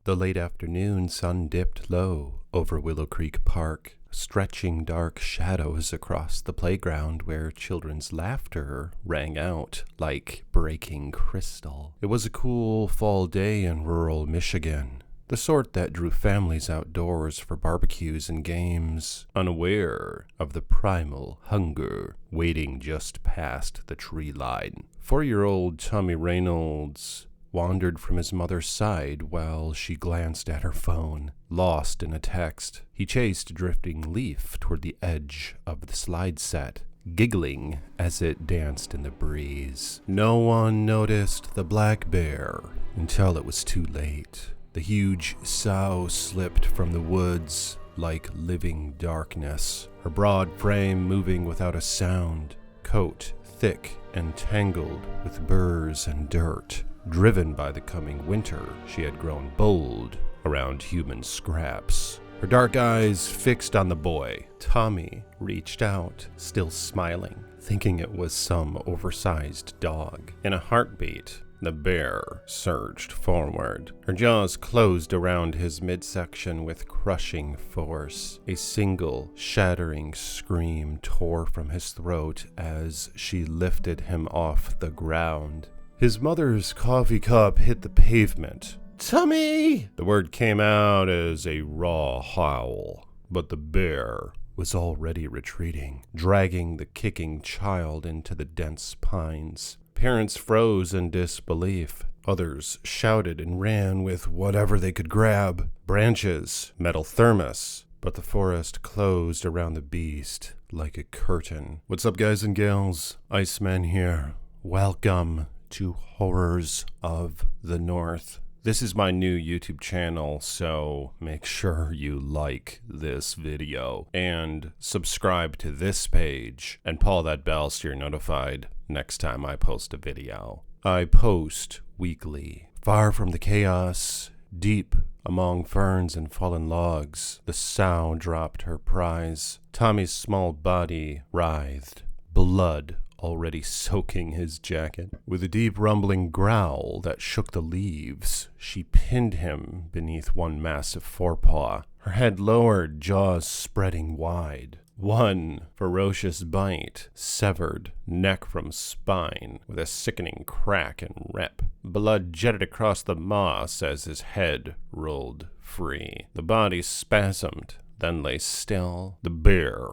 The late afternoon sun dipped low over Willow Creek Park, stretching dark shadows across the playground where children's laughter rang out like breaking crystal. It was a cool fall day in rural Michigan, the sort that drew families outdoors for barbecues and games, unaware of the primal hunger waiting just past the tree line. 4-year-old Tommy Reynolds wandered from his mother's side while she glanced at her phone, lost in a text. He chased a drifting leaf toward the edge of the slide set, giggling as it danced in the breeze. No one noticed the black bear until it was too late. The huge sow slipped from the woods like living darkness, her broad frame moving without a sound, coat thick and tangled with burrs and dirt. Driven by the coming winter, she had grown bold around human scraps. Her dark eyes fixed on the boy. Tommy reached out, still smiling, thinking it was some oversized dog. In a heartbeat, the bear surged forward. Her jaws closed around his midsection with crushing force. A single, shattering scream tore from his throat as she lifted him off the ground. His mother's coffee cup hit the pavement. "Tommy!" The word came out as a raw howl, but the bear was already retreating, dragging the kicking child into the dense pines. Parents froze in disbelief. Others shouted and ran with whatever they could grab. Branches, metal thermos. But the forest closed around the beast like a curtain. "What's up, guys and gals? Iceman here. Welcome to Horrors of the North. This is my new YouTube channel, so make sure you like this video and subscribe to this page and pull that bell so you're notified next time I post a video. I post weekly. Far from the chaos, deep among ferns and fallen logs, the sow dropped her prize. Tommy's small body writhed, blood already soaking his jacket. With a deep rumbling growl that shook the leaves, she pinned him beneath one massive forepaw, her head lowered, jaws spreading wide. One ferocious bite severed neck from spine with a sickening crack and rip. Blood jetted across the moss as his head rolled free. The body spasmed, then lay still. The bear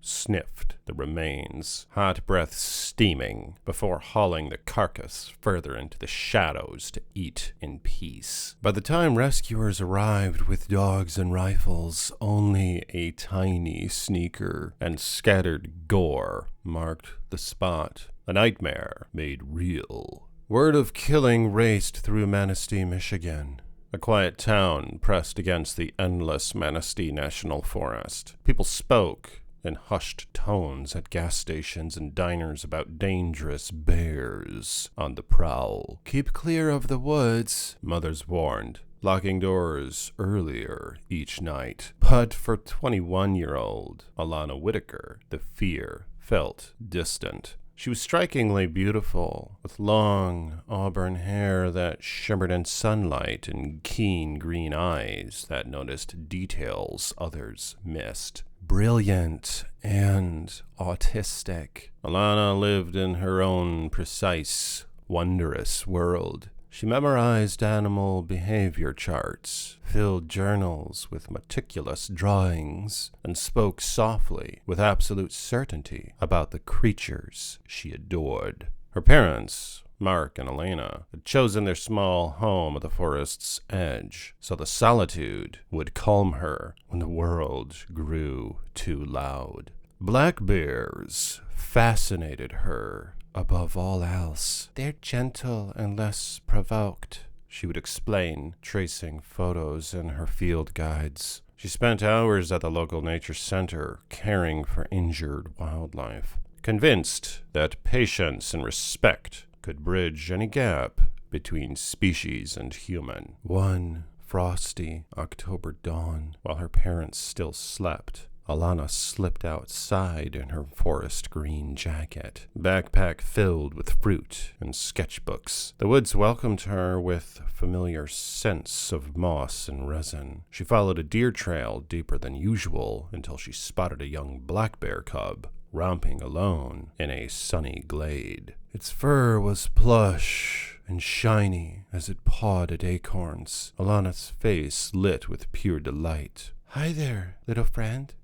sniffed the remains, hot breath steaming, before hauling the carcass further into the shadows to eat in peace. By the time rescuers arrived with dogs and rifles, only a tiny sneaker and scattered gore marked the spot. A nightmare made real. Word of killing raced through Manistee, Michigan, a quiet town pressed against the endless Manistee National Forest. People spoke in hushed tones at gas stations and diners about dangerous bears on the prowl. "Keep clear of the woods," mothers warned, locking doors earlier each night. But for 21-year-old Alana Whitaker, the fear felt distant. She was strikingly beautiful, with long auburn hair that shimmered in sunlight and keen green eyes that noticed details others missed. Brilliant and autistic, Alana lived in her own precise, wondrous world. She memorized animal behavior charts, filled journals with meticulous drawings, and spoke softly, with absolute certainty, about the creatures she adored. Her parents, Mark and Elena, had chosen their small home at the forest's edge, so the solitude would calm her when the world grew too loud. Black bears fascinated her above all else. "They're gentle and less provoked," she would explain, tracing photos in her field guides. She spent hours at the local nature center caring for injured wildlife, convinced that patience and respect could bridge any gap between species and human. One frosty October dawn, while her parents still slept, Alana slipped outside in her forest green jacket, backpack filled with fruit and sketchbooks. The woods welcomed her with familiar scents of moss and resin. She followed a deer trail deeper than usual until she spotted a young black bear cub romping alone in a sunny glade. Its fur was plush and shiny as it pawed at acorns. Alana's face lit with pure delight. "Hi there, little friend,"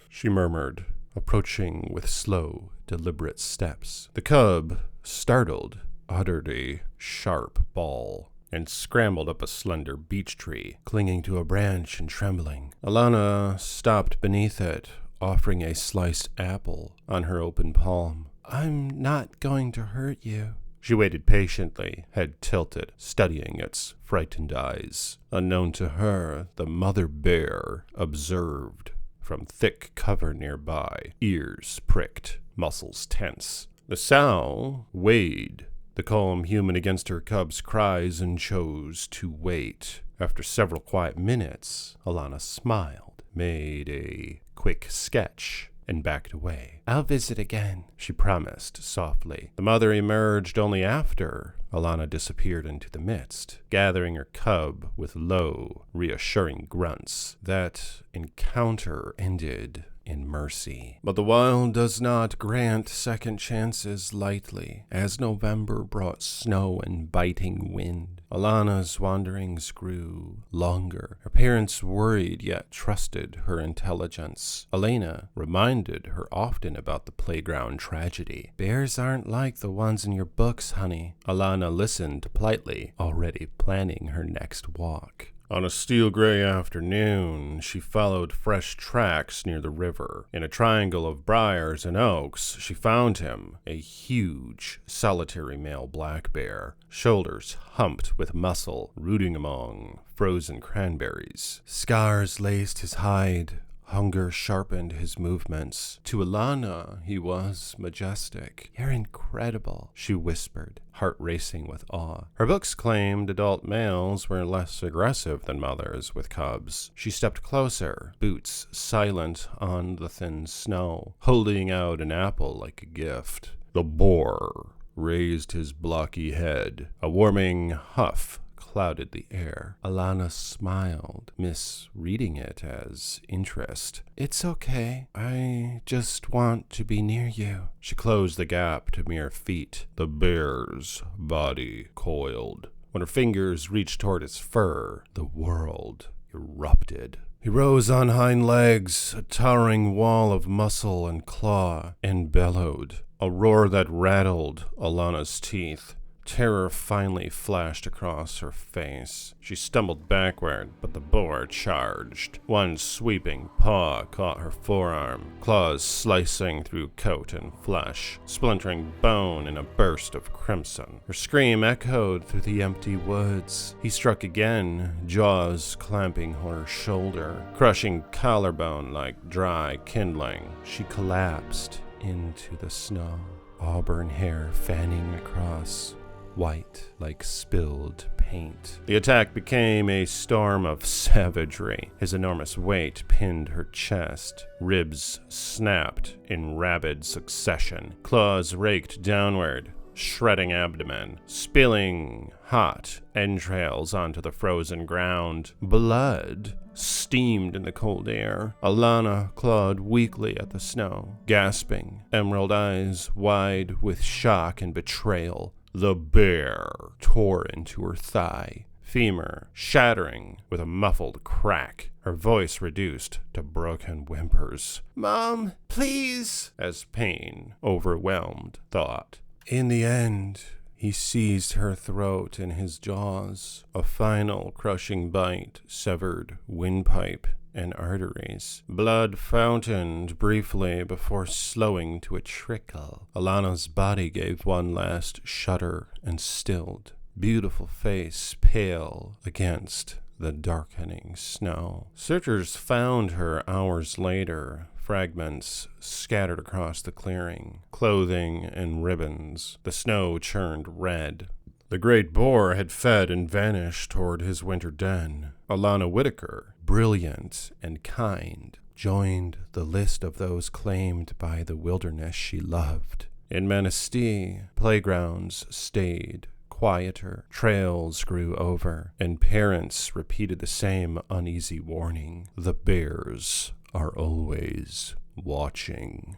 she murmured, approaching with slow, deliberate steps. The cub, startled, uttered a sharp bawl and scrambled up a slender beech tree, clinging to a branch and trembling. Alana stopped beneath it, offering a sliced apple on her open palm. "I'm not going to hurt you." She waited patiently, head tilted, studying its frightened eyes. Unknown to her, the mother bear observed from thick cover nearby, ears pricked, muscles tense. The sow weighed the calm human against her cub's cries and chose to wait. After several quiet minutes, Alana smiled, made a quick sketch, and backed away. "I'll visit again," she promised softly. The mother emerged only after Alana disappeared into the mist, gathering her cub with low, reassuring grunts. That encounter ended in mercy. But the wild does not grant second chances lightly. As November brought snow and biting wind, Alana's wanderings grew longer. Her parents worried yet trusted her intelligence. Elena reminded her often about the playground tragedy. "Bears aren't like the ones in your books, honey." Alana listened politely, already planning her next walk. On a steel gray afternoon, she followed fresh tracks near the river. In a triangle of briars and oaks, she found him, a huge, solitary male black bear, shoulders humped with muscle, rooting among frozen cranberries. Scars laced his hide. Hunger sharpened his movements. To Alana, he was majestic. "You're incredible," she whispered, heart racing with awe. Her books claimed adult males were less aggressive than mothers with cubs. She stepped closer, boots silent on the thin snow, holding out an apple like a gift. The boar raised his blocky head. A warming huff clouded the air. Alana smiled, misreading it as interest. "It's okay. I just want to be near you." She closed the gap to mere feet. The bear's body coiled. When her fingers reached toward its fur, the world erupted. He rose on hind legs, a towering wall of muscle and claw, and bellowed, a roar that rattled Alana's teeth. Terror finally flashed across her face. She stumbled backward, but the boar charged. One sweeping paw caught her forearm, claws slicing through coat and flesh, splintering bone in a burst of crimson. Her scream echoed through the empty woods. He struck again, jaws clamping her shoulder, crushing collarbone like dry kindling. She collapsed into the snow, auburn hair fanning across, white like spilled paint. The attack became a storm of savagery. His enormous weight pinned her chest. Ribs snapped in rapid succession. Claws raked downward, shredding abdomen, spilling hot entrails onto the frozen ground. Blood steamed in the cold air. Alana clawed weakly at the snow, gasping, emerald eyes wide with shock and betrayal. The bear tore into her thigh, femur shattering with a muffled crack, her voice reduced to broken whimpers. "Mom, please," as pain overwhelmed thought. In the end, he seized her throat in his jaws. A final crushing bite severed windpipe and arteries. Blood fountained briefly before slowing to a trickle. Alana's body gave one last shudder and stilled. Beautiful face pale against the darkening snow. Searchers found her hours later, fragments scattered across the clearing, clothing and ribbons. The snow churned red. The great boar had fed and vanished toward his winter den. Alana Whitaker, brilliant and kind, joined the list of those claimed by the wilderness she loved. In Manistee, playgrounds stayed quieter, trails grew over, and parents repeated the same uneasy warning: the bears are always watching.